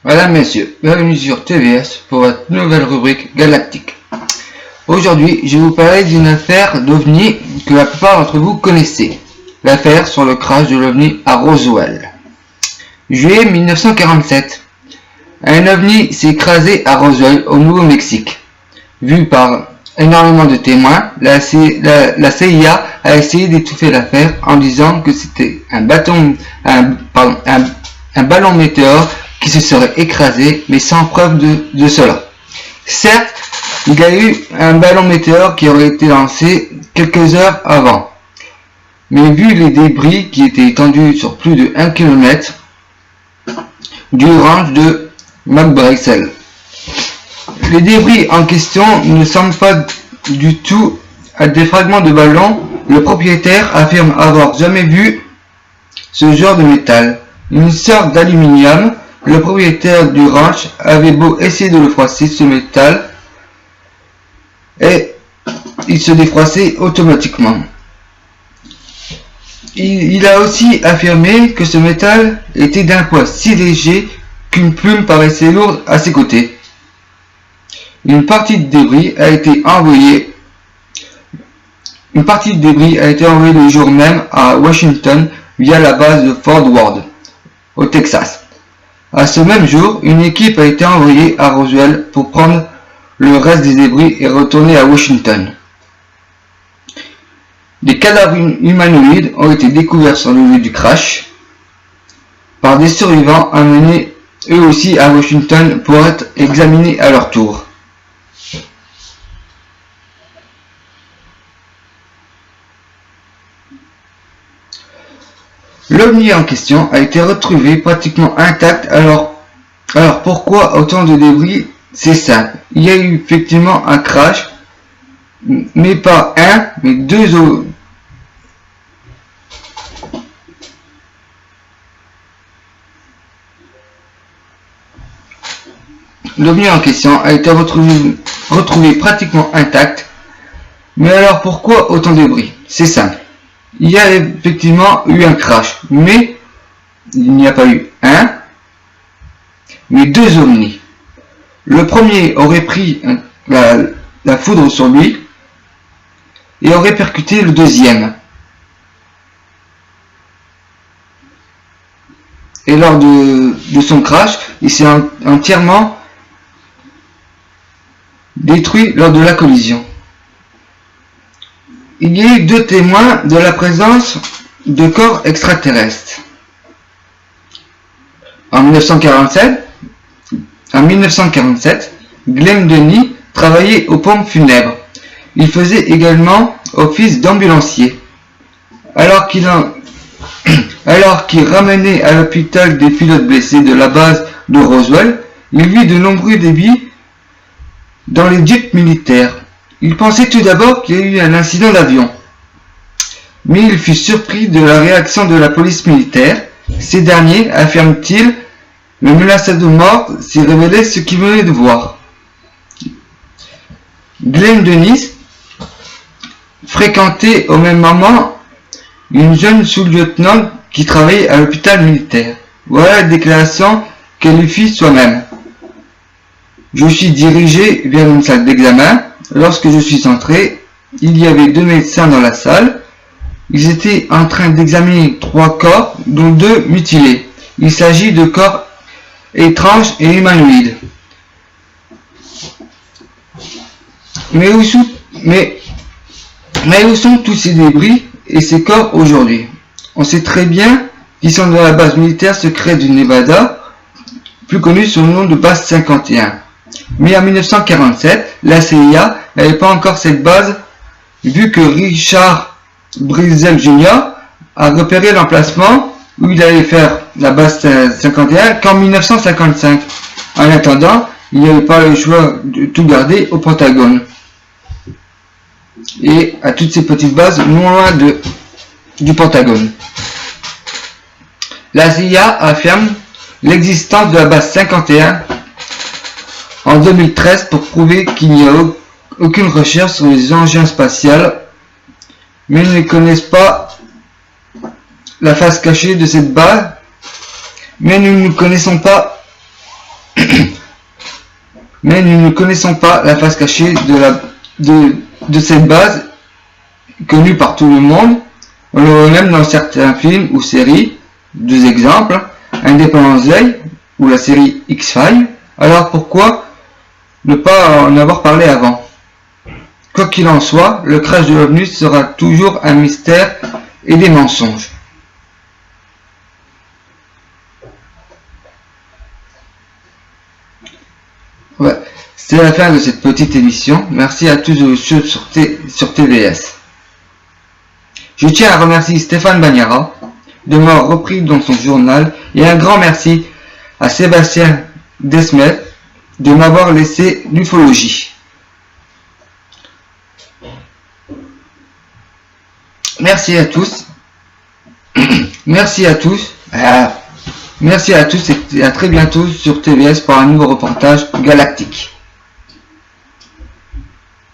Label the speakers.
Speaker 1: Mesdames, Messieurs, bienvenue sur TVS pour votre nouvelle rubrique galactique. Aujourd'hui, je vais vous parler d'une affaire d'OVNI que la plupart d'entre vous connaissez. L'affaire sur le crash de l'OVNI à Roswell. Juillet 1947. Un OVNI s'est écrasé à Roswell au Nouveau-Mexique. Vu par énormément de témoins, la CIA a essayé d'étouffer l'affaire en disant que c'était un ballon météore qui se serait écrasé, mais sans preuve de cela. Certes, il y a eu un ballon météore qui aurait été lancé quelques heures avant. Mais vu les débris qui étaient étendus sur plus de 1 km du ranch de McBride, les débris en question ne semblent pas du tout à des fragments de ballon. Le propriétaire affirme avoir jamais vu ce genre de métal, une sorte d'aluminium. Le propriétaire du ranch avait beau essayer de le froisser, ce métal, et il se défroissait automatiquement. Il a aussi affirmé que ce métal était d'un poids si léger qu'une plume paraissait lourde à ses côtés. Une partie de débris a été envoyée le jour même à Washington via la base de Fort Worth, au Texas. À ce même jour, une équipe a été envoyée à Roswell pour prendre le reste des débris et retourner à Washington. Des cadavres humanoïdes ont été découverts sur le lieu du crash par des survivants amenés eux aussi à Washington pour être examinés à leur tour. L'OVNI en question a été retrouvé pratiquement intact. Alors pourquoi autant de débris? C'est simple. Il y a eu effectivement un crash, mais pas un, mais deux autres. L'OVNI en question a été retrouvé pratiquement intact. Mais alors pourquoi autant de débris? C'est simple. Il y a effectivement eu un crash, mais il n'y a pas eu un, mais deux OVNI. Le premier aurait pris la foudre sur lui et aurait percuté le deuxième. Et lors de son crash, il s'est entièrement détruit lors de la collision. Il y a eu deux témoins de la présence de corps extraterrestres. En 1947, Glenn Denny travaillait aux pompes funèbres. Il faisait également office d'ambulancier. Alors qu'il ramenait à l'hôpital des pilotes blessés de la base de Roswell, il vit de nombreux débits dans les jets militaires. Il pensait tout d'abord qu'il y a eu un incident d'avion, mais il fut surpris de la réaction de la police militaire. Ces derniers, affirme-t-il, le menaçaient de mort s'il révélait ce qu'il venait de voir. Glenn Denny fréquentait au même moment une jeune sous-lieutenant qui travaillait à l'hôpital militaire. Voilà la déclaration qu'elle lui fit soi-même. Je suis dirigé vers une salle d'examen. Lorsque je suis entré, il y avait deux médecins dans la salle. Ils étaient en train d'examiner 3 corps, dont 2 mutilés. Il s'agit de corps étranges et humanoïdes. Mais où sont tous ces débris et ces corps aujourd'hui? On sait très bien qu'ils sont dans la base militaire secrète du Nevada, plus connue sous le nom de base 51. Mais en 1947, la CIA n'avait pas encore cette base, vu que Richard Brisel Jr. a repéré l'emplacement où il allait faire la base 51 qu'en 1955. En attendant, il n'y avait pas le choix de tout garder au Pentagone et à toutes ces petites bases non loin du Pentagone. La CIA affirme l'existence de la base 51 en 2013 pour prouver qu'il n'y a aucune recherche sur les engins spatials, mais ils ne connaissent pas la face cachée de cette base, mais nous ne connaissons pas la face cachée de cette base connue par tout le monde. On le voit même dans certains films ou séries. Deux exemples, Independence Day ou la série X-Files. Alors pourquoi ne pas en avoir parlé avant? Quoi qu'il en soit, le crash de l'OVNI sera toujours un mystère et des mensonges. Ouais, c'est la fin de cette petite émission. Merci à tous ceux sur TVS. Je tiens à remercier Stéphane Bagnara de m'avoir repris dans son journal et un grand merci à Sébastien Desmet de m'avoir laissé l'ufologie. Merci à tous. Merci à tous. Merci à tous et à très bientôt sur TVS pour un nouveau reportage galactique.